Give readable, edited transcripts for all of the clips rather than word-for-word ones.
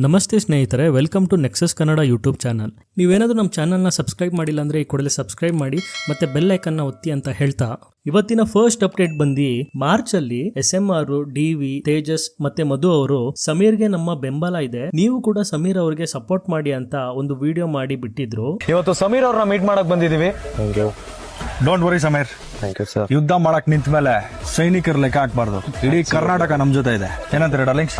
ನಮಸ್ತೆ ಸ್ನೇಹಿತರೆ, welcome to Nexus Kannada YouTube channel. ನೀವೇನಾದರೂ ನಮ್ಮ ಚಾನಲ್ನ ಸಬ್ಸ್ಕ್ರೈಬ್ ಮಾಡಿಲ್ಲ ಅಂದರೆ ಈ ಕೂಡಲೇ ಸಬ್ಸ್ಕ್ರೈಬ್ ಮಾಡಿ ಮತ್ತೆ ಬೆಲ್ ಐಕನ್ನ ಒತ್ತಿ ಅಂತ ಹೇಳ್ತಾ ಇವತ್ತಿನ ಫಸ್ಟ್ ಅಪ್ಡೇಟ್ ಬಂದು ಮಾರ್ಚ್ ಅಲ್ಲಿ SMR, DV, ತೇಜಸ್ ಮತ್ತೆ ಮಧು ಅವರು ಸಮೀರ್ಗೆ ನಮ್ಮ ಬೆಂಬಲ ಇದೆ, ನೀವು ಕೂಡ ಸಮೀರ್ ಅವರಿಗೆ ಸಪೋರ್ಟ್ ಮಾಡಿ ಅಂತ ಒಂದು ವಿಡಿಯೋ ಮಾಡಿ ಬಿಟ್ಟಿದ್ರು. ಇವತ್ತು ಸಮೀರ್ ಅವ್ರನ್ನ ಮೀಟ್ ಮಾಡಕ್ ಬಂದಿದೀವಿ. ಡೋಂಟ್ ವರಿ ಸಮೀರ್, ಯುದ್ಧ ಮಾಡಕ್ ನಿಂತ ಮೇಲೆ ಸೈನಿಕರ ಲೆಕ್ಕ ಹಾಕ್ಬಾರ್ದು. ಇಡೀ ಕರ್ನಾಟಕ ನಮ್ ಜೊತೆ ಇದೆ. ಏನಂತಾರೆ darlings?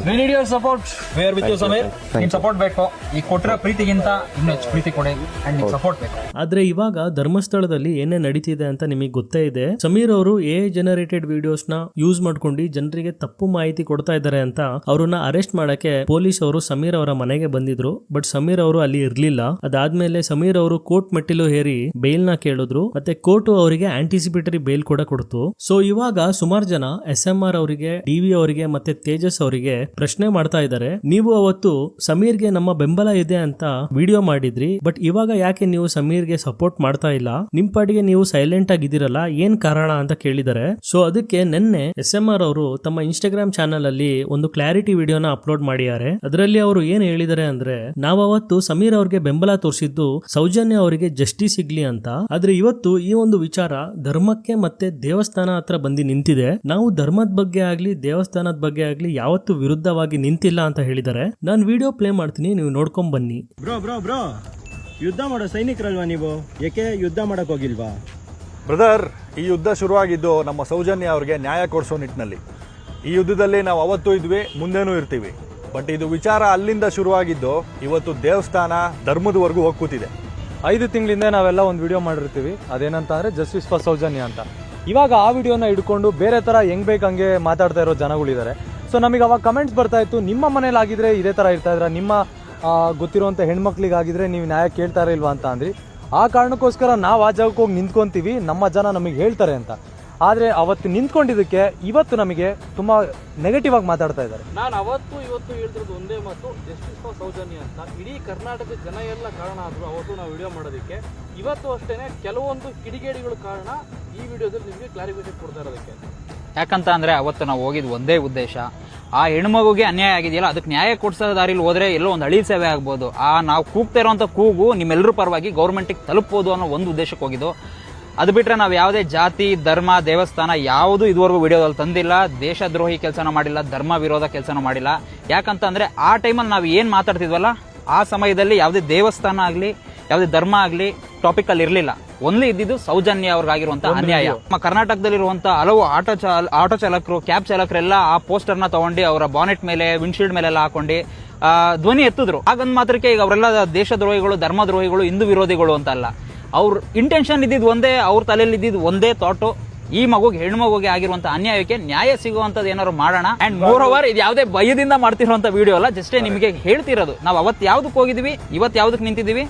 We need your support. We are with you, Sameer. ನಿಮ್ ಸಪೋರ್ಟ್ ಬೇಕು. ಈ ಕೊಟ್ಟಿರೋ ಪ್ರೀತಿಗಿಂತ ಇನ್ನೂ ಹೆಚ್ಚು ಪ್ರೀತಿ ಕೊಡಿ ಅಂಡ್ ನಿಮ್ ಸಪೋರ್ಟ್ ಬೇಕು. ಆದ್ರೆ ಇವಾಗ ಧರ್ಮಸ್ಥಳದಲ್ಲಿ ಏನೇ ನಡೀತಿದೆ ಅಂತ ನಿಮಗೆ ಗೊತ್ತೇ ಇದೆ. ಸಮೀರ್ ಅವರು AI ಜನರೇಟೆಡ್ ವಿಡಿಯೋಸ್ ನ ಯೂಸ್ ಮಾಡ್ಕೊಂಡು ಜನರಿಗೆ ತಪ್ಪು ಮಾಹಿತಿ ಕೊಡ್ತಾ ಇದ್ದಾರೆ ಅಂತ ಅವ್ರನ್ನ ಅರೆಸ್ಟ್ ಮಾಡಕ್ಕೆ ಪೊಲೀಸ್ ಅವರು ಸಮೀರ್ ಅವರ ಮನೆಗೆ ಬಂದಿದ್ರು. ಬಟ್ ಸಮೀರ್ ಅವರು ಅಲ್ಲಿ ಇರ್ಲಿಲ್ಲ. ಅದಾದ್ಮೇಲೆ ಸಮೀರ್ ಅವರು ಕೋರ್ಟ್ ಮೆಟ್ಟಿಲು ಹೇರಿ ಬೇಲ್ ನ ಕೇಳಿದ್ರು. ಮತ್ತೆ ಕೋರ್ಟ್ ಅವರಿಗೆ ಆಂಟಿಸಿಪೇಟರಿ ಬೇಲ್ ಕೂಡ ಕೊಡ್ತು. ಸೊ ಇವಾಗ ಸುಮಾರು ಜನ SMR ಅವರಿಗೆ, DV ಅವರಿಗೆ ಮತ್ತೆ ತೇಜಸ್ ಅವರಿಗೆ ಪ್ರಶ್ನೆ ಮಾಡ್ತಾ ಇದ್ದಾರೆ, ನೀವು ಅವತ್ತು ಸಮೀರ್ಗೆ ನಮ್ಮ ಬೆಂಬಲ ಇದೆ ಅಂತ ವಿಡಿಯೋ ಮಾಡಿದ್ರಿ, ಬಟ್ ಇವಾಗ ಯಾಕೆ ನೀವು ಸಮೀರ್ಗೆ ಸಪೋರ್ಟ್ ಮಾಡ್ತಾ ಇಲ್ಲ? ನಿಮ್ ಪಾಟಿಗೆ ನೀವು ಸೈಲೆಂಟ್ ಆಗಿದ್ದೀರಲ್ಲ, ಏನ್ ಕಾರಣ ಅಂತ ಕೇಳಿದ್ದಾರೆ. ಸೊ ಅದಕ್ಕೆ ನಿನ್ನೆ SMR ಅವರು ತಮ್ಮ ಇನ್ಸ್ಟಾಗ್ರಾಮ್ ಚಾನಲ್ ಅಲ್ಲಿ ಒಂದು ಕ್ಲಾರಿಟಿ ವಿಡಿಯೋನ ಅಪ್ಲೋಡ್ ಮಾಡಿದ್ದಾರೆ. ಅದರಲ್ಲಿ ಅವರು ಏನ್ ಹೇಳಿದ್ದಾರೆ ಅಂದ್ರೆ, ನಾವು ಅವತ್ತು ಸಮೀರ್ ಅವ್ರಿಗೆ ಬೆಂಬಲ ತೋರಿಸಿದ್ದು ಸೌಜನ್ಯ ಅವರಿಗೆ ಜಸ್ಟಿಸ್ ಸಿಗ್ಲಿ ಅಂತ. ಆದ್ರೆ ಇವತ್ತು ಈ ಒಂದು ವಿಚಾರ ಧರ್ಮಕ್ಕೆ ಮತ್ತೆ ದೇವಸ್ಥಾನ ಹತ್ರ ಬಂದು ನಿಂತಿದೆ. ನಾವು ಧರ್ಮದ ಬಗ್ಗೆ ಆಗ್ಲಿ ದೇವಸ್ಥಾನದ ಬಗ್ಗೆ ಆಗ್ಲಿ ಯಾವತ್ತೂ ವಿರುದ್ಧವಾಗಿ ನಿಂತಿಲ್ಲ ಅಂತ ಹೇಳಿದ್ದಾರೆ. ನಾನು ವಿಡಿಯೋ ಪ್ಲೇ ಮಾಡ್ತೀನಿ, ನೀವು ನೋಡ್ಕೊಂಡ್ ಬನ್ನಿ. ಬ್ರೋ ಯುದ್ಧ ಮಾಡೋ ಸೈನಿಕರಲ್ವಾ ನೀವು? ಯಾಕೆ ಯುದ್ಧ ಮಾಡಕ್ ಹೋಗಿಲ್ವಾ? ಬ್ರದರ್, ಈ ಯುದ್ಧ ಶುರುವಾಗಿದ್ದು ನಮ್ಮ ಸೌಜನ್ಯ ಅವ್ರಿಗೆ ನ್ಯಾಯ ಕೊಡಿಸೋ ನಿಟ್ಟಿನಲ್ಲಿ. ಈ ಯುದ್ಧದಲ್ಲಿ ನಾವು ಅವತ್ತೂ ಇದ್ವಿ, ಮುಂದೇನೂ ಇರ್ತೀವಿ. ಬಟ್ ಇದು ವಿಚಾರ ಅಲ್ಲಿಂದ ಶುರುವಾಗಿದ್ದು ಇವತ್ತು ದೇವಸ್ಥಾನ ಧರ್ಮದವರೆಗೂ ಹೋಗಿ ಕೂತಿದೆ. 5 ತಿಂಗಳಿಂದ ನಾವೆಲ್ಲ ಒಂದು ವಿಡಿಯೋ ಮಾಡಿರ್ತೀವಿ. ಅದೇನಂತ ಅಂದ್ರೆ ಜಸ್ಟಿಸ್ ಫಾರ್ ಸೌಜನ್ಯ ಅಂತ. ಇವಾಗ ಆ ವಿಡಿಯೋನ ಹಿಡ್ಕೊಂಡು ಬೇರೆ ತರ ಹೆಂಗ್ ಬೇಕಂಗೆ ಮಾತಾಡ್ತಾ ಇರೋ ಜನಗಳಿದ್ದಾರೆ. ಸೊ ನಮಗೆ ಅವಾಗ ಕಮೆಂಟ್ಸ್ ಬರ್ತಾ ಇತ್ತು, ನಿಮ್ಮ ಮನೇಲಿ ಆಗಿದ್ರೆ ಇದೇ ತರ ಇರ್ತಾ ಇದ್ರ, ನಿಮ್ಮ ಗೊತ್ತಿರುವಂತ ಹೆಣ್ಮಕ್ಳಿಗಾಗಿದ್ರೆ ನೀವು ನ್ಯಾಯ ಕೇಳ್ತಾರ ಇಲ್ವಾ ಅಂತ ಅಂದ್ರಿ. ಆ ಕಾರಣಕ್ಕೋಸ್ಕರ ನಾವು ಆ ಜಾಗಕ್ಕೆ ಹೋಗಿ ನಿಂತ್ಕೊಂತೀವಿ, ನಮ್ಮ ಜನ ನಮಗೆ ಹೇಳ್ತಾರೆ ಅಂತ. ಆದ್ರೆ ಅವತ್ತು ನಿಂತ್ಕೊಂಡಿದ್ದಕ್ಕೆ ಇವತ್ತು ನಮಗೆ ತುಂಬಾ ನೆಗೆಟಿವ್ ಆಗಿ ಮಾತಾಡ್ತಾ ಇದ್ದಾರೆ. ನಾನು ಅವತ್ತು ಇವತ್ತು ಹೇಳ್ತಿರೋದು ಒಂದೇ ಮಾತು, ಜಸ್ಟಿಸ್ ಫಾರ್ ಸೌಜನ್ಯ ಅಂತ. ಇಡೀ ಕರ್ನಾಟಕದ ಜನ ಎಲ್ಲ ಕಾರಣ ಆದ್ರು ಅವತ್ತು ನಾವು ವಿಡಿಯೋ ಮಾಡೋದಕ್ಕೆ. ಇವತ್ತು ಅಷ್ಟೇನೆ ಕೆಲವೊಂದು ಕಿಡಿಗೇಡಿಗಳು ಕಾರಣ ಈ ವಿಡಿಯೋದಲ್ಲಿ ನಿಮಗೆ ಕ್ಲಾರಿಫಿಕೇಶನ್ ಕೊಡ್ತಾ ಇರೋದಕ್ಕೆ. ಯಾಕಂತ ಅಂದ್ರೆ ಅವತ್ತು ನಾವು ಹೋಗಿದ್ ಒಂದೇ ಉದ್ದೇಶ, ಆ ಹೆಣ್ಮಗುಗೆ ಅನ್ಯಾಯ ಆಗಿದೆಯಲ್ಲ ಅದಕ್ಕೆ ನ್ಯಾಯ ಕೊಡ್ಸೋ ದಾರಿಲಿ ಹೋದ್ರೆ ಎಲ್ಲೋ ಒಂದು ಅಳಿ ಸೇವೆ ಆಗ್ಬೋದು. ಆ ನಾವು ಕೂಗ್ತಾ ಇರೋಂಥ ಕೂಗು ನಿಮ್ಮೆಲ್ಲರ ಪರವಾಗಿ ಗೌರ್ಮೆಂಟಿಗೆ ತಲುಪಬಹುದು ಅನ್ನೋ ಒಂದು ಉದ್ದೇಶಕ್ಕೆ ಹೋಗಿದ್ದು. ಅದು ಬಿಟ್ರೆ ನಾವು ಯಾವುದೇ ಜಾತಿ, ಧರ್ಮ, ದೇವಸ್ಥಾನ ಯಾವುದು ಇದುವರೆಗೂ ವಿಡಿಯೋದಲ್ಲಿ ತಂದಿಲ್ಲ. ದೇಶದ್ರೋಹಿ ಕೆಲಸನ ಮಾಡಿಲ್ಲ, ಧರ್ಮ ವಿರೋಧ ಕೆಲಸನ ಮಾಡಿಲ್ಲ. ಯಾಕಂತಂದ್ರೆ ಆ ಟೈಮಲ್ಲಿ ನಾವು ಏನ್ ಮಾತಾಡ್ತಿದ್ವಲ್ಲ, ಆ ಸಮಯದಲ್ಲಿ ಯಾವುದೇ ದೇವಸ್ಥಾನ ಆಗ್ಲಿ ಯಾವುದೇ ಧರ್ಮ ಆಗ್ಲಿ ಟಾಪಿಕ್ ಅಲ್ಲಿ ಇರಲಿಲ್ಲ. ಒಂದೇ ಇದ್ದಿದ್ದು ಸೌಜನ್ಯ ಅವ್ರಿಗಾಗಿರುವಂತಹ ಅನ್ಯಾಯ. ನಮ್ಮ ಕರ್ನಾಟಕದಲ್ಲಿರುವಂತಹ ಹಲವು ಆಟೋ ಚಾಲಕರು, ಕ್ಯಾಬ್ ಚಾಲಕರೆಲ್ಲ ಆ ಪೋಸ್ಟರ್ನ ತಗೊಂಡು ಅವರ ಬಾನೆಟ್ ಮೇಲೆ, ವಿಂಡ್ಶೀಲ್ಡ್ ಮೇಲೆಲ್ಲ ಹಾಕೊಂಡು ಧ್ವನಿ ಎತ್ತಿದ್ರು. ಹಾಗಂದ್ ಮಾತ್ರಕ್ಕೆ ಈಗ ಅವರೆಲ್ಲ ದೇಶದ್ರೋಹಿಗಳು, ಧರ್ಮದ್ರೋಹಿಗಳು, ಹಿಂದೂ ವಿರೋಧಿಗಳು ಅಂತ ಅಲ್ಲ. ಅವ್ರ ಇಂಟೆನ್ಷನ್ ಇದ್ದಿದ್ದು ಒಂದೇ, ಅವ್ರ ತಲೆಯಲ್ಲಿ ಇದ್ದಿದ್ದು ಒಂದೇ ಥಾಟು, ಈ ಮಗುಗೆ, ಹೆಣ್ಮಗುಗೆ ಆಗಿರುವಂತ ಅನ್ಯಾಯಕ್ಕೆ ನ್ಯಾಯ ಸಿಗುವಂತದ್ದು ಏನಾದ್ರು ಮಾಡೋಣ. ಅಂಡ್ ಮೋರ್ ಓವರ್ ಇದು ಯಾವುದೇ ಭಯದಿಂದ ಮಾಡ್ತಿರುವಂತ ವಿಡಿಯೋ ಅಲ್ಲ, ಜಸ್ಟೇ ನಿಮಗೆ ಹೇಳ್ತಿರೋದು. ನಾವು ಅವತ್ತು ಯಾವ್ದಕ್ಕೆ ಹೋಗಿದ್ವಿ, ಇವತ್ತು ಯಾವ್ದಕ್ಕೆ ನಿಂತಿದ್ದೀವಿ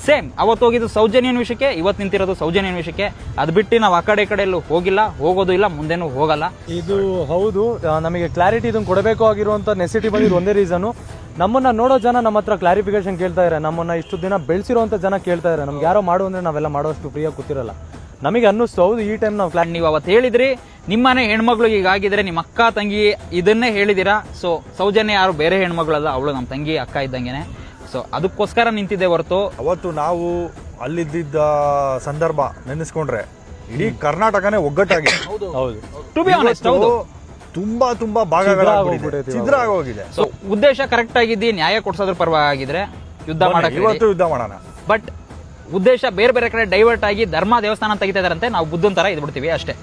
ಸೇಮ್. ಅವತ್ತು ಹೋಗಿದ್ದು ಸೌಜನ್ಯನ ವಿಷಯಕ್ಕೆ, ಇವತ್ತು ನಿಂತಿರೋದು ಸೌಜನ್ಯನ ವಿಷಯಕ್ಕೆ. ಅದು ಬಿಟ್ಟು ನಾವು ಆ ಕಡೆ ಎಲ್ಲೂ ಹೋಗಿಲ್ಲ, ಹೋಗೋದು ಇಲ್ಲ, ಮುಂದೆನೂ ಹೋಗಲ್ಲ. ಇದು ಹೌದು, ನಮಗೆ ಕ್ಲಾರಿಟಿ ಇದನ್ನು ಕೊಡಬೇಕು ಆಗಿರುವಂತ ನೆಸಿಟಿ ಬಂದಿದ್ದು ಒಂದೇ ರೀಸನ್. ನಮ್ಮನ್ನ ನೋಡೋ ಜನ ನಮ್ಮ ಹತ್ರ ಕ್ಲಾರಿಫಿಕೇಶನ್ ಕೇಳ್ತಾ ಇದ್ದಾರೆ. ನಮ್ಮನ್ನ ಇಷ್ಟು ದಿನ ಬೆಳೆಸಿರುವಂತ ಜನ ಕೇಳ್ತಾ ಇದ್ದಾರೆ. ನಮ್ಗೆ ಯಾರೋ ಮಾಡು ಅಂದ್ರೆ ನಾವೆಲ್ಲ ಮಾಡೋಷ್ಟು ಫ್ರೀಯಾಗಿ ಕೂತಿರಲ್ಲ. ನಮಗೆ ಅನ್ನಿಸ್ತು, ಹೌದು ಈ ಟೈಮ್ ನಾವು ನೀವು ಅವತ್ತು ಹೇಳಿದ್ರಿ ನಿಮ್ಮನೆ ಹೆಣ್ಮಗಳು ಹೀಗಾಗಿದ್ರೆ ನಿಮ್ಮ ಅಕ್ಕ ತಂಗಿ ಇದನ್ನೇ ಹೇಳಿದಿರಾ. ಸೊ ಸೌಜನ್ಯ ಯಾರು ಬೇರೆ ಹೆಣ್ಮಗಳಲ್ಲ, ಅವಳು ನಮ್ಮ ತಂಗಿ ಅಕ್ಕ ಇದ್ದಂಗೆನೆ. ಸೊ ಅದಕ್ಕೋಸ್ಕರ ನಿಂತಿದ್ದೆ ಹೊರತು ಅವತ್ತು ನಾವು ಅಲ್ಲಿದ್ದ ಸಂದರ್ಭ ನೆನೆಸ್ಕೊಂಡ್ರೆ ಇಡೀ ಕರ್ನಾಟಕನೇ ಒಗ್ಗಟ್ಟಾಗಿದೆ. ಹೌದು, ಟು ಬಿ ಆನೆಸ್ಟ್, ಹೌದು, ತುಂಬಾ ತುಂಬಾ ಭಾಗಗಳಾಗೋಗಿದೆ, ಛಿದ್ರ ಆಗೋಗಿದೆ. ಸೊ ಉದ್ದೇಶ ಕರೆಕ್ಟ್ ಆಗಿದ್ದು ನ್ಯಾಯ ಕೊಡ್ಸೋದ್ರ ಪರವಾಗಿದ್ರೆ ಯುದ್ಧ ಮಾಡಕ್ಕೆ ಇವತ್ತು ಯುದ್ಧ ಮಾಡೋಣ. ಬಟ್ ಉದ್ದೇಶ ಬೇರೆ ಬೇರೆ ಕಡೆ ಡೈವರ್ಟ್ ಆಗಿ ಧರ್ಮ ದೇವಸ್ಥಾನ ತೆಗಿತಾ ಇದಾರಂತೆ. ನಾವು ಬುದ್ಧನ್ ತರ ಇದ್ಬಿಡ್ತೀವಿ ಅಷ್ಟೇ.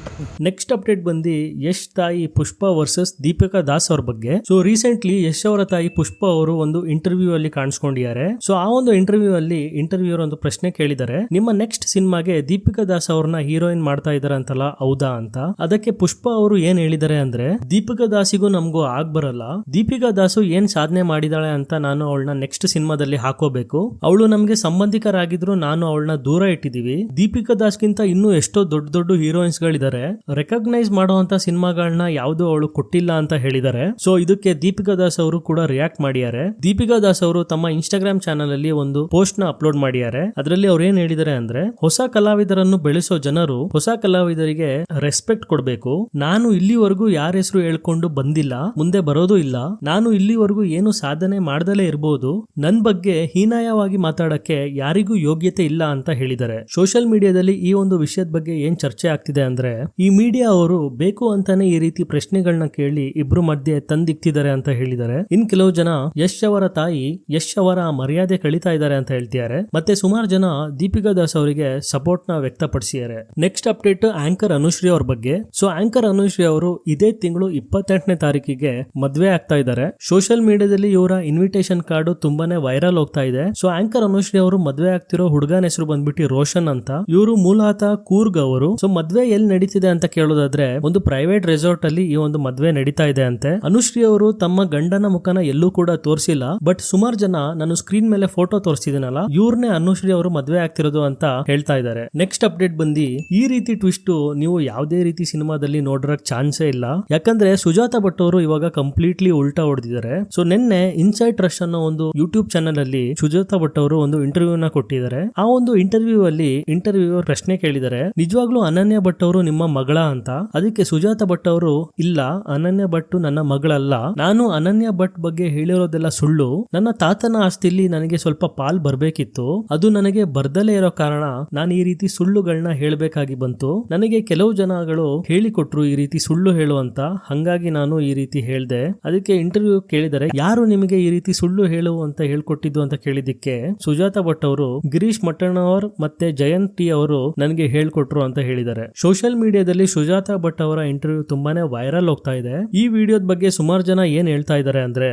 ನೆಕ್ಸ್ಟ್ ಅಪ್ಡೇಟ್ ಬಂದು ಯಶ್ ತಾಯಿ ಪುಷ್ಪ ವರ್ಸಸ್ ದೀಪಿಕಾ ದಾಸ್ ಅವ್ರ ಬಗ್ಗೆ. ಸೊ ರೀಸೆಂಟ್ಲಿ ಯಶ್ ಅವರ ತಾಯಿ ಪುಷ್ಪ ಅವರು ಒಂದು ಇಂಟರ್ವ್ಯೂ ಅಲ್ಲಿ ಕಾಣಿಸ್ಕೊಂಡಿದ್ದಾರೆ. ಸೊ ಆ ಒಂದು ಇಂಟರ್ವ್ಯೂ ಅಲ್ಲಿ ಇಂಟರ್ವ್ಯೂರ್ ಒಂದು ಪ್ರಶ್ನೆ ಕೇಳಿದ್ದಾರೆ, ನಿಮ್ಮ ನೆಕ್ಸ್ಟ್ ಸಿನಿಮಾಗೆ ದೀಪಿಕಾ ದಾಸ್ ಅವ್ರನ್ನ ಹೀರೋಯಿನ್ ಮಾಡ್ತಾ ಇದಾರೆ ಅಂತಲ್ಲ, ಹೌದಾ ಅಂತ. ಅದಕ್ಕೆ ಪುಷ್ಪ ಅವರು ಏನ್ ಹೇಳಿದ್ದಾರೆ ಅಂದ್ರೆ, ದೀಪಿಕಾ ದಾಸಿಗೂ ನಮಗೂ ಆಗ್ ಬರಲ್ಲ, ದೀಪಿಕಾ ದಾಸು ಏನ್ ಸಾಧನೆ ಮಾಡಿದಾಳೆ ಅಂತ ನಾನು ಅವಳನ್ನ ನೆಕ್ಸ್ಟ್ ಸಿನಿಮಾದಲ್ಲಿ ಹಾಕೋಬೇಕು. ಅವಳು ನಮ್ಗೆ ಸಂಬಂಧಿಕರಾಗಿದ್ರು ನಾನು ಅವಳನ್ನ ದೂರ ಇಟ್ಟಿದೀವಿ. ದೀಪಿಕಾ ದಾಸ್ಗಿಂತ ಇನ್ನೂ ಎಷ್ಟೋ ದೊಡ್ಡ ದೊಡ್ಡ ಹೀರೋಯಿನ್ಸ್ ಗಳಿದ್ದಾರೆ, ರೆಕಗ್ನೈಸ್ ಮಾಡುವಂತ ಸಿನಿಮಾಗಳನ್ನ ಯಾವ್ದು ಅವಳು ಕೊಟ್ಟಿಲ್ಲ ಅಂತ ಹೇಳಿದ್ದಾರೆ. ಸೊ ಇದಕ್ಕೆ ದೀಪಿಕಾ ದಾಸ್ ಅವರು ಕೂಡ ರಿಯಾಕ್ಟ್ ಮಾಡಿದ್ದಾರೆ. ದೀಪಿಕಾ ದಾಸ್ ಅವರು ತಮ್ಮ ಇನ್ಸ್ಟಾಗ್ರಾಮ್ ಚಾನಲ್ ಅಲ್ಲಿ ಒಂದು ಪೋಸ್ಟ್ ನ ಅಪ್ಲೋಡ್ ಮಾಡಿದ್ದಾರೆ. ಅದರಲ್ಲಿ ಅವ್ರು ಏನ್ ಹೇಳಿದ್ದಾರೆ ಅಂದ್ರೆ, ಹೊಸ ಕಲಾವಿದರನ್ನು ಬೆಳೆಸೋ ಜನರು ಹೊಸ ಕಲಾವಿದರಿಗೆ ರೆಸ್ಪೆಕ್ಟ್ ಕೊಡಬೇಕು. ನಾನು ಇಲ್ಲಿವರೆಗೂ ಯಾರ ಹೆಸರು ಹೇಳ್ಕೊಂಡು ಬಂದಿಲ್ಲ, ಮುಂದೆ ಬರೋದು ಇಲ್ಲ. ನಾನು ಇಲ್ಲಿವರೆಗೂ ಏನು ಸಾಧನೆ ಮಾಡ್ದಲೇ ಇರಬಹುದು. ನನ್ ಬಗ್ಗೆ ಹೀನಾಯವಾಗಿ ಮಾತಾಡಕ್ಕೆ ಯಾರಿಗೂ ಯೋಗ್ಯತೆ ಇಲ್ಲ ಅಂತ ಹೇಳಿದ್ದಾರೆ. ಸೋಷಿಯಲ್ ಮೀಡಿಯಾದಲ್ಲಿ ಈ ಒಂದು ವಿಷಯದ ಬಗ್ಗೆ ಏನ್ ಚರ್ಚೆ ಆಗ್ತಿದೆ ಅಂದ್ರೆ, ಈ ಮೀಡಿಯಾ ಅವರು ಬೇಕು ಅಂತಾನೆ ಈ ರೀತಿ ಪ್ರಶ್ನೆಗಳನ್ನ ಕೇಳಿ ಇಬ್ರು ಮಧ್ಯೆ ತಂದಿಕ್ತಿದ್ದಾರೆ ಅಂತ ಹೇಳಿದ್ದಾರೆ. ಇನ್ ಕೆಲವು ಜನ ಯಶ್ ಅವರ ತಾಯಿ ಯಶ್ ಅವರ ಮರ್ಯಾದೆ ಕಳೀತಾ ಇದ್ದಾರೆ ಅಂತ ಹೇಳ್ತಿದ್ದಾರೆ. ಮತ್ತೆ ಸುಮಾರು ಜನ ದೀಪಿಕಾ ದಾಸ್ ಅವರಿಗೆ ಸಪೋರ್ಟ್ ನ ವ್ಯಕ್ತಪಡಿಸಿದ್ದಾರೆ. ನೆಕ್ಸ್ಟ್ ಅಪ್ಡೇಟ್ ಆಂಕರ್ ಅನುಶ್ರೀ ಅವ್ರ ಬಗ್ಗೆ. ಸೊ ಆಂಕರ್ ಅನುಶ್ರೀ ಅವರು ಇದೇ ತಿಂಗಳು 28ನೇ ತಾರೀಕಿಗೆ ಮದ್ವೆ ಆಗ್ತಾ ಇದ್ದಾರೆ. ಸೋಷಿಯಲ್ ಮೀಡಿಯಾದಲ್ಲಿ ಇವರ ಇನ್ವಿಟೇಷನ್ ಕಾರ್ಡ್ ತುಂಬಾನೇ ವೈರಲ್ ಹೋಗ್ತಾ ಇದೆ. ಸೊ ಆಂಕರ್ ಅನುಶ್ರೀ ಅವರು ಮದ್ವೆ ಆಗ್ತಿರೋ ಹುಡುಗನ ಹೆಸರು ಬಂದ್ಬಿಟ್ಟು ರೋಷನ್ ಅಂತ. ಇವರು ಮೂಲತಃ ಕೂರ್ಗ್ ಅವರು. ಸೊ ಮದ್ವೆ ಎಲ್ಲಿ ನಡೀತಿದೆ ಅಂತ ಕೇಳೋದಾದ್ರೆ, ಒಂದು ಪ್ರೈವೇಟ್ ರೆಸಾರ್ಟ್ ಅಲ್ಲಿ ಈ ಒಂದು ಮದ್ವೆ ನಡೀತಾ ಇದೆ ಅಂತೆ. ಅನುಶ್ರೀ ಅವರು ತಮ್ಮ ಗಂಡನ ಮುಖನ ಎಲ್ಲೂ ಕೂಡ ತೋರಿಸಿಲ್ಲ. ಬಟ್ ಸುಮಾರು ಜನ ನಾನು ಸ್ಕ್ರೀನ್ ಮೇಲೆ ಫೋಟೋ ತೋರಿಸಿದೀನಲ್ಲ, ಇವ್ರನ್ನೇ ಅನುಶ್ರೀ ಅವರು ಮದ್ವೆ ಆಗ್ತಿರೋದು ಅಂತ ಹೇಳ್ತಾ ಇದ್ದಾರೆ. ನೆಕ್ಸ್ಟ್ ಅಪ್ಡೇಟ್ ಬಂದಿ, ಈ ರೀತಿ ಟ್ವಿಸ್ಟ್ ನೀವು ಯಾವುದೇ ರೀತಿ ಸಿನಿಮಾದಲ್ಲಿ ನೋಡ್ರಕ್ ಚಾನ್ಸೇ ಇಲ್ಲ. ಯಾಕಂದ್ರೆ ಸುಜಾತಾ ಭಟ್ ಅವರು ಇವಾಗ ಕಂಪ್ಲೀಟ್ಲಿ ಉಲ್ಟಾ ಹೊಡೆದಿದ್ದಾರೆ. ಸೊ ನಿನ್ನೆ ಇನ್ಸೈಡ್ ರಶ್ ಅನ್ನೋ ಒಂದು ಯೂಟ್ಯೂಬ್ ಚಾನಲ್ ಅಲ್ಲಿ ಸುಜಾತಾ ಭಟ್ ಅವರು ಒಂದು ಇಂಟರ್ವ್ಯೂ ನ ಕೊಟ್ಟಿದ್ದಾರೆ. ಆ ಒಂದು ಇಂಟರ್ವ್ಯೂ ಅಲ್ಲಿ ಇಂಟರ್ವ್ಯೂವರ್ ಪ್ರಶ್ನೆ ಕೇಳಿದ್ದಾರೆ, ನಿಜವಾಗ್ಲೂ ಅನನ್ಯ ಭಟ್ ಅವರು ನಿಮ್ಮ ಮಗಳ ಅಂತ. ಅದಕ್ಕೆ ಸುಜಾತಾ ಭಟ್ ಅವರು, ಇಲ್ಲ ಅನನ್ಯ ಭಟ್ ನನ್ನ ಮಗಳಲ್ಲ, ನಾನು ಅನನ್ಯ ಭಟ್ ಬಗ್ಗೆ ಹೇಳಿರೋದೆಲ್ಲ ಸುಳ್ಳು. ನನ್ನ ತಾತನ ಆಸ್ತಿಲಿ ನನಗೆ ಸ್ವಲ್ಪ ಪಾಲ್ ಬರ್ಬೇಕಿತ್ತು, ಅದು ನನಗೆ ಬರ್ದಲೇ ಇರೋ ಕಾರಣ ನಾನು ಈ ರೀತಿ ಸುಳ್ಳುಗಳನ್ನ ಹೇಳ್ಬೇಕಾಗಿ ಬಂತು. ನನಗೆ ಕೆಲವು ಜನಗಳು ಹೇಳಿಕೊಟ್ರು ಈ ರೀತಿ ಸುಳ್ಳು ಹೇಳು ಅಂತ, ಹಂಗಾಗಿ ನಾನು ಈ ರೀತಿ ಹೇಳ್ದೆ. ಅದಕ್ಕೆ ಇಂಟರ್ವ್ಯೂ ಕೇಳಿದರೆ, ಯಾರು ನಿಮಗೆ ಈ ರೀತಿ ಸುಳ್ಳು ಹೇಳು ಅಂತ ಹೇಳ್ಕೊಟ್ಟಿದ್ದು ಅಂತ ಕೇಳಿದ್ದಕ್ಕೆ ಸುಜಾತಾ ಭಟ್ ಅವರು, ಗಿರೀಶ್ ಮಟ್ಟಣ್ಣವರ್ ಮತ್ತೆ ಜಯಂತ್ ಟಿ ಅವರು ನನಗೆ ಹೇಳ್ಕೊಟ್ರು ಅಂತ ಹೇಳಿದ್ದಾರೆ. ಸೋಷಿಯಲ್ ಮೀಡಿಯಾದಲ್ಲಿ ಸುಜಾತಾ ಭಟ್ ಅವರ ಇಂಟರ್ವ್ಯೂ ತುಂಬಾನೇ ವೈರಲ್ ಹೋಗ್ತಾ ಇದೆ. ಈ ವಿಡಿಯೋದ ಬಗ್ಗೆ ಸುಮಾರು ಜನ ಏನ್ ಹೇಳ್ತಾ ಇದ್ದಾರೆ ಅಂದ್ರೆ,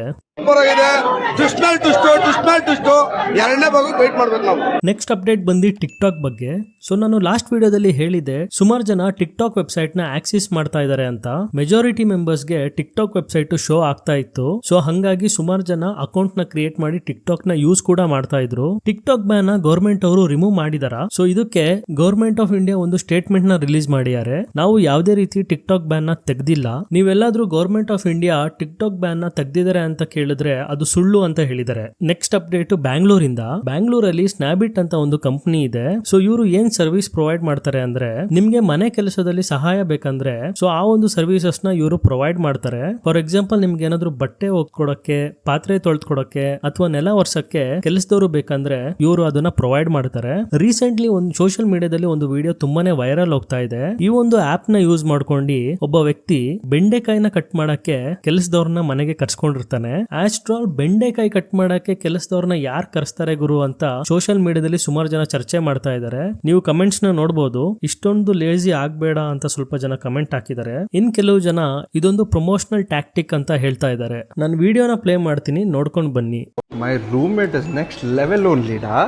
ನೆಕ್ಸ್ಟ್ ಅಪ್ಡೇಟ್ ಬಂದು ಟಿಕ್ ಟಾಕ್ ಬಗ್ಗೆ. ಸೊ ನಾನು ಲಾಸ್ಟ್ ವಿಡಿಯೋದಲ್ಲಿ ಹೇಳಿದೆ, ಸುಮಾರು ಜನ ಟಿಕ್ ಟಾಕ್ ವೆಬ್ಸೈಟ್ ನ ಆಕ್ಸೆಸ್ ಮಾಡ್ತಾ ಇದ್ದಾರೆ ಅಂತ. ಮೆಜಾರಿಟಿ ಮೆಂಬರ್ಸ್ ಗೆ ಟಿಕ್ ಟಾಕ್ ವೆಬ್ಸೈಟ್ ಶೋ ಆಗ್ತಾ ಇತ್ತು. ಸೊ ಹಂಗಾಗಿ ಸುಮಾರು ಜನ ಅಕೌಂಟ್ ನ ಕ್ರಿಯೇಟ್ ಮಾಡಿ ಟಿಕ್ ಟಾಕ್ ನ ಯೂಸ್ ಕೂಡ ಮಾಡ್ತಾ ಇದ್ರು. ಟಿಕ್ ಟಾಕ್ ಬ್ಯಾನ್ ನ ಗವರ್ಮೆಂಟ್ ಅವರು ರಿಮೂವ್ ಮಾಡಿದಾರ. ಸೊ ಇದಕ್ಕೆ ಗವರ್ಮೆಂಟ್ ಆಫ್ ಇಂಡಿಯಾ ಒಂದು ಸ್ಟೇಟ್ಮೆಂಟ್ ನ ರಿಲೀಸ್ ಮಾಡಿದ್ದಾರೆ. ನಾವು ಯಾವುದೇ ರೀತಿ ಟಿಕ್ ಟಾಕ್ ಬ್ಯಾನ್ ನ ತೆಗ್ದಿಲ್ಲ. ನೀವೆಲ್ಲಾದ್ರೂ government of India TikTok ban ನ ತೆಗ್ದಿದ್ದಾರೆ ಅಂತ ಕೇಳಿದ್ರೆ ಅದು ಸುಳ್ಳು ಅಂತ ಹೇಳಿದ್ದಾರೆ. ನೆಕ್ಸ್ಟ್ ಅಪ್ಡೇಟ್ ಬ್ಯಾಂಗ್ಳೂರಿಂದ. ಬ್ಯಾಂಗ್ಳೂರಲ್ಲಿ ಸ್ನ್ಯಾಬಿಟ್ ಅಂತ ಒಂದು ಕಂಪನಿ ಇದೆ. ಸೊ ಇವರು ಏನ್ ಸರ್ವಿಸ್ ಪ್ರೊವೈಡ್ ಮಾಡ್ತಾರೆ ಅಂದ್ರೆ, ನಿಮ್ಗೆ ಮನೆ ಕೆಲಸದಲ್ಲಿ ಸಹಾಯ ಬೇಕಂದ್ರೆ ಸೊ ಆ ಒಂದು ಸರ್ವಿಸಸ್ ನ ಇವರು ಪ್ರೊವೈಡ್ ಮಾಡ್ತಾರೆ. ಫಾರ್ ಎಕ್ಸಾಂಪಲ್, ನಿಮ್ಗೆ ಏನಾದ್ರು ಬಟ್ಟೆ ಒಗ್ಕೊಡಕ್ಕೆ, ಪಾತ್ರೆ ತೊಳ್ಕೊಡಕ್ಕೆ ಅಥವಾ ನೆಲ ಒರ್ಸಕ್ಕೆ ಕೆಲಸದವರು ಬೇಕಂದ್ರೆ ಇವರು ಅದನ್ನ ಪ್ರೊವೈಡ್ ಮಾಡ್ತಾರೆ. ರೀಸೆಂಟ್ಲಿ ಒಂದು ಸೋಷಿಯಲ್ ಮೀಡಿಯಾದಲ್ಲಿ ಒಂದು ವಿಡಿಯೋ ತುಂಬಾನೇ ವೈರಲ್ ಹೋಗ್ತಾ ಇದೆ. ಈ ಒಂದು ಆಪ್ ನ ಯೂಸ್ ಮಾಡ್ಕೊಂಡು ಒಬ್ಬ ವ್ಯಕ್ತಿ ಬೆಂಡೆಕಾಯಿನ ಕಟ್ ಮಾಡಕ್ಕೆ ಕೆಲಸದವ್ರನ್ನ ಮನೆಗೆ ಕರ್ಸ್ಕೊಂಡಿರ್ತಾನೆ. ಆಸ್ಟ್ರಾಲ್ ಬೆಂಡೆಕಾಯಿ ಕಟ್ ಮಾಡಕ್ಕೆ ಕೆಲಸದವ್ರನ್ನ ಯಾರು ಕರೆಸ್ತಾರೆ ಗುರು ಅಂತ ಸೋಷಿಯಲ್ ಮೀಡಿಯಾದಲ್ಲಿ ಸುಮಾರು ಜನ ಚರ್ಚೆ ಮಾಡ್ತಾ ಇದ್ದಾರೆ. ನೀವು ಕಮೆಂಟ್ಸ್ ನ ನೋಡಬಹುದು. ಇಷ್ಟೊಂದು ಲೇಜಿ ಆಗ್ಬೇಡ ಅಂತ ಸ್ವಲ್ಪ ಜನ ಕಮೆಂಟ್ ಹಾಕಿದ್ದಾರೆ. ಇನ್ ಕೆಲವು ಜನ ಇದೊಂದು ಪ್ರಮೋಷನಲ್ ಟ್ಯಾಕ್ಟಿಕ್ ಅಂತ ಹೇಳ್ತಾ ಇದ್ದಾರೆ. ನಾನು ವಿಡಿಯೋನ ಪ್ಲೇ ಮಾಡ್ತೀನಿ, ನೋಡ್ಕೊಂಡು ಬನ್ನಿ. My roommate is next level only, da.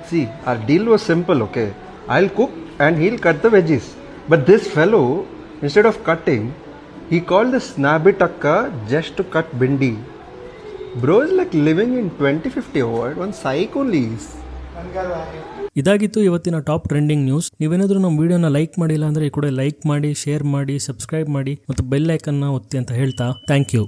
See, our deal was simple, okay? I'll cook and he'll cut the veggies. But this fellow, instead of cutting, he called the snabbit akka just to cut bindi. Bro is like living in 2050 or what? One psych only is. ಇದಾಗಿತ್ತು ಇವತ್ತಿನ top trending news. ನೀವೇನಾದ್ರೂ ನಮ್ಮ ವಿಡಿಯೋನ like ಮಾಡಿಲ್ಲ ಅಂದ್ರೆ ಈ ಕೂಡ like ಮಾಡಿ, ಶೇರ್ ಮಾಡಿ, ಸಬ್ಸ್ಕ್ರೈಬ್ ಮಾಡಿ ಮತ್ತು ಬೆಲ್ ಐಕನ್ನ ಒತ್ತಿ ಅಂತ ಹೇಳ್ತಾ ಥ್ಯಾಂಕ್ ಯು.